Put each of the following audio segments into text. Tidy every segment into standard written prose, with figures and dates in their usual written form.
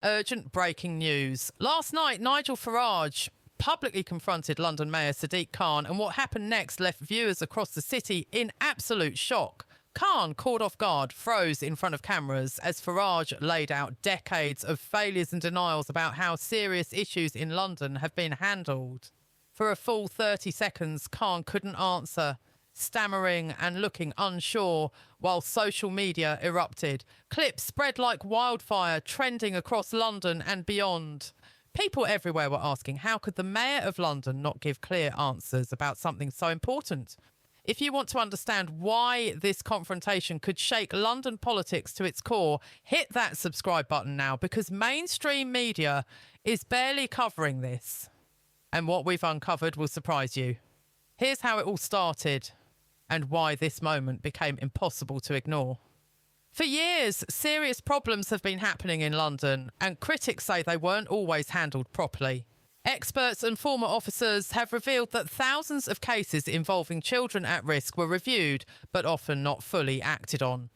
Urgent breaking news. Last night, Nigel Farage publicly confronted London Mayor Sadiq Khan, and what happened next left viewers across the city in absolute shock. Khan, caught off guard, froze in front of cameras as Farage laid out decades of failures and denials about how serious issues in London have been handled. For a full 30 seconds, Khan couldn't answer, stammering and looking unsure, while social media erupted. Clips spread like wildfire, trending across London and beyond. People everywhere were asking, how could the Mayor of London not give clear answers about something so important? If you want to understand why this confrontation could shake London politics to its core, hit that subscribe button now, because mainstream media is barely covering this. And what we've uncovered will surprise you. Here's how it all started and why this moment became impossible to ignore. For years, serious problems have been happening in London, and critics say they weren't always handled properly. Experts and former officers have revealed that thousands of cases involving children at risk were reviewed, but often not fully acted on.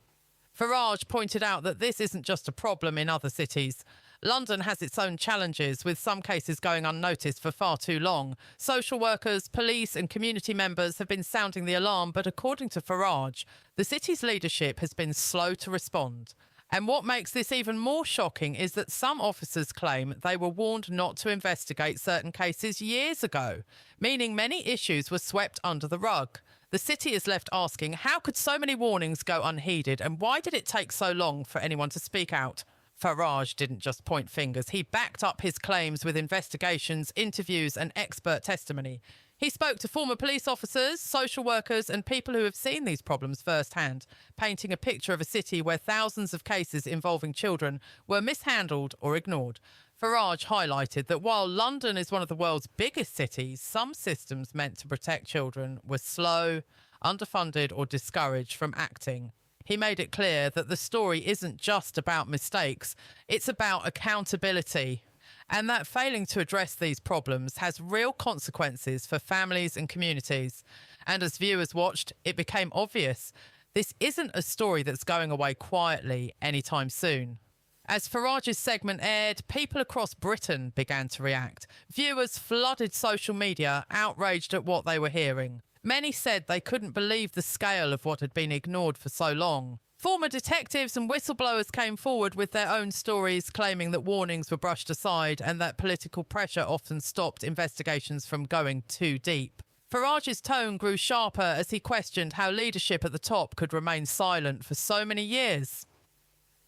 Farage pointed out that this isn't just a problem in other cities. London has its own challenges, with some cases going unnoticed for far too long. Social workers, police and community members have been sounding the alarm, but according to Farage, the city's leadership has been slow to respond. And what makes this even more shocking is that some officers claim they were warned not to investigate certain cases years ago, meaning many issues were swept under the rug. The city is left asking, how could so many warnings go unheeded, and why did it take so long for anyone to speak out? Farage didn't just point fingers. He backed up his claims with investigations, interviews and expert testimony. He spoke to former police officers, social workers and people who have seen these problems firsthand, painting a picture of a city where thousands of cases involving children were mishandled or ignored. Farage highlighted that while London is one of the world's biggest cities, some systems meant to protect children were slow, underfunded or discouraged from acting. He made it clear that the story isn't just about mistakes, it's about accountability, and that failing to address these problems has real consequences for families and communities. And as viewers watched, it became obvious this isn't a story that's going away quietly anytime soon. As Farage's segment aired, people across Britain began to react. Viewers flooded social media, outraged at what they were hearing. Many said they couldn't believe the scale of what had been ignored for so long. Former detectives and whistleblowers came forward with their own stories, claiming that warnings were brushed aside and that political pressure often stopped investigations from going too deep. Farage's tone grew sharper as he questioned how leadership at the top could remain silent for so many years.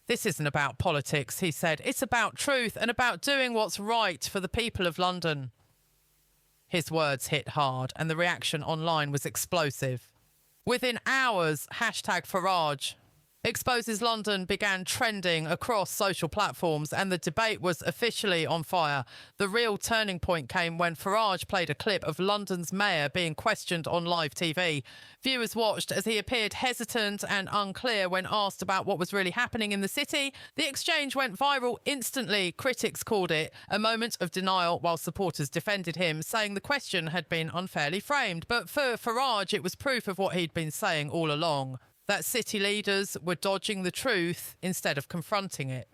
This isn't about politics, he said. It's about truth and about doing what's right for the people of London. His words hit hard, and the reaction online was explosive. Within hours, #Farage exposes London began trending across social platforms, and the debate was officially on fire. The real turning point came when Farage played a clip of London's mayor being questioned on live TV. Viewers watched as he appeared hesitant and unclear when asked about what was really happening in the city. The exchange went viral instantly. Critics called it a moment of denial, while supporters defended him, saying the question had been unfairly framed. But for Farage, it was proof of what he'd been saying all along, that city leaders were dodging the truth instead of confronting it.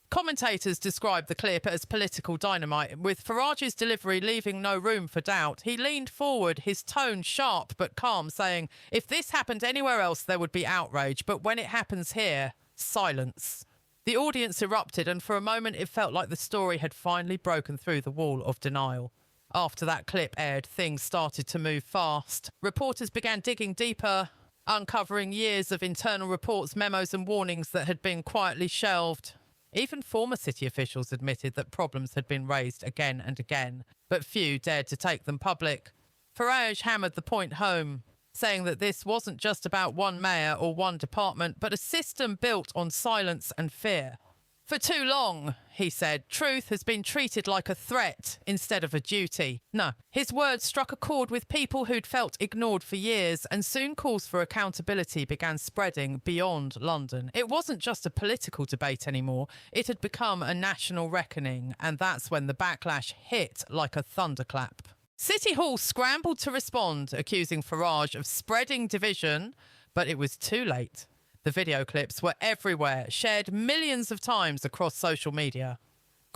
Commentators described the clip as political dynamite, with Farage's delivery leaving no room for doubt. He leaned forward, his tone sharp but calm, saying, if this happened anywhere else, there would be outrage, but when it happens here, silence. The audience erupted, and for a moment it felt like the story had finally broken through the wall of denial. After that clip aired, things started to move fast. Reporters began digging deeper, uncovering years of internal reports, memos and warnings that had been quietly shelved. Even former city officials admitted that problems had been raised again and again, but few dared to take them public. Farage hammered the point home, saying that this wasn't just about one mayor or one department, but a system built on silence and fear. For too long, he said, truth has been treated like a threat instead of a duty. No, his words struck a chord with people who'd felt ignored for years, and soon calls for accountability began spreading beyond London. It wasn't just a political debate anymore, it had become a national reckoning, and that's when the backlash hit like a thunderclap. City Hall scrambled to respond, accusing Farage of spreading division, but it was too late. The video clips were everywhere, shared millions of times across social media.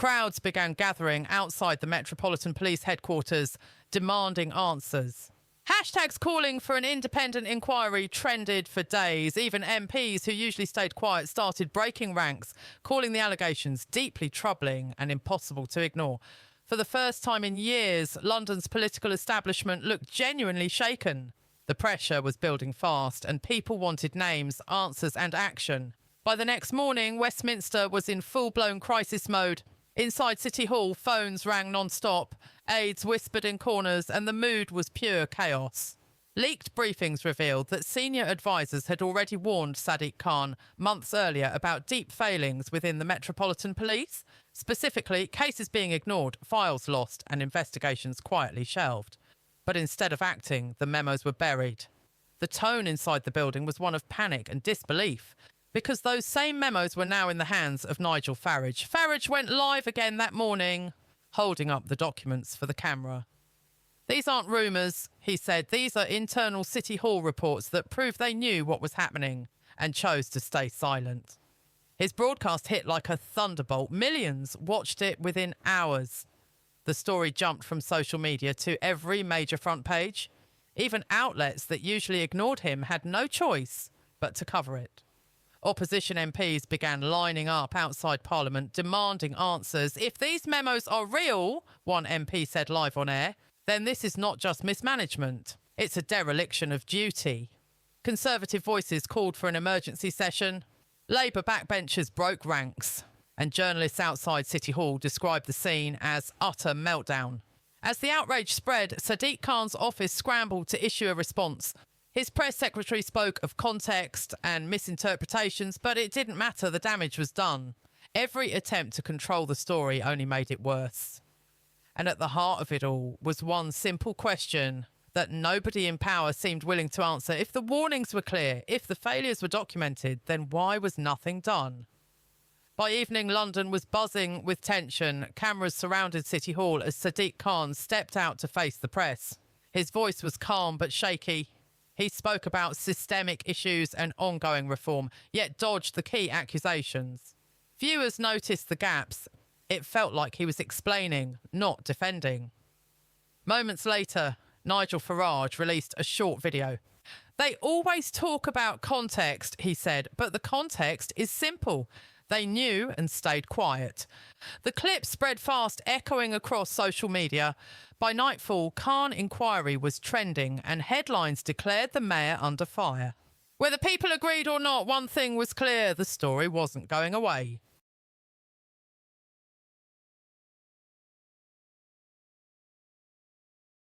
Crowds began gathering outside the Metropolitan Police headquarters, demanding answers. Hashtags calling for an independent inquiry trended for days. Even MPs who usually stayed quiet started breaking ranks, calling the allegations deeply troubling and impossible to ignore. For the first time in years, London's political establishment looked genuinely shaken. The pressure was building fast, and people wanted names, answers and action. By the next morning, Westminster was in full-blown crisis mode. Inside City Hall, phones rang non-stop, aides whispered in corners, and the mood was pure chaos. Leaked briefings revealed that senior advisers had already warned Sadiq Khan months earlier about deep failings within the Metropolitan Police, specifically cases being ignored, files lost, and investigations quietly shelved. But instead of acting, the memos were buried. The tone inside the building was one of panic and disbelief, because those same memos were now in the hands of Nigel Farage. Farage went live again that morning, holding up the documents for the camera. "These aren't rumours," he said. "These are internal City Hall reports that prove they knew what was happening and chose to stay silent." His broadcast hit like a thunderbolt. Millions watched it within hours. The story jumped from social media to every major front page. Even outlets that usually ignored him had no choice but to cover it. Opposition MPs began lining up outside Parliament, demanding answers. "If these memos are real," one MP said live on air, "then this is not just mismanagement. It's a dereliction of duty." Conservative voices called for an emergency session. Labour backbenchers broke ranks, and journalists outside City Hall described the scene as utter meltdown. As the outrage spread, Sadiq Khan's office scrambled to issue a response. His press secretary spoke of context and misinterpretations, but it didn't matter. The damage was done. Every attempt to control the story only made it worse. And at the heart of it all was one simple question that nobody in power seemed willing to answer. If the warnings were clear, if the failures were documented, then why was nothing done? By evening, London was buzzing with tension. Cameras surrounded City Hall as Sadiq Khan stepped out to face the press. His voice was calm but shaky. He spoke about systemic issues and ongoing reform, yet dodged the key accusations. Viewers noticed the gaps. It felt like he was explaining, not defending. Moments later, Nigel Farage released a short video. "They always talk about context," he said, "but the context is simple. They knew and stayed quiet." The clip spread fast, echoing across social media. By nightfall, Khan inquiry was trending and headlines declared the mayor under fire. Whether people agreed or not, one thing was clear: the story wasn't going away.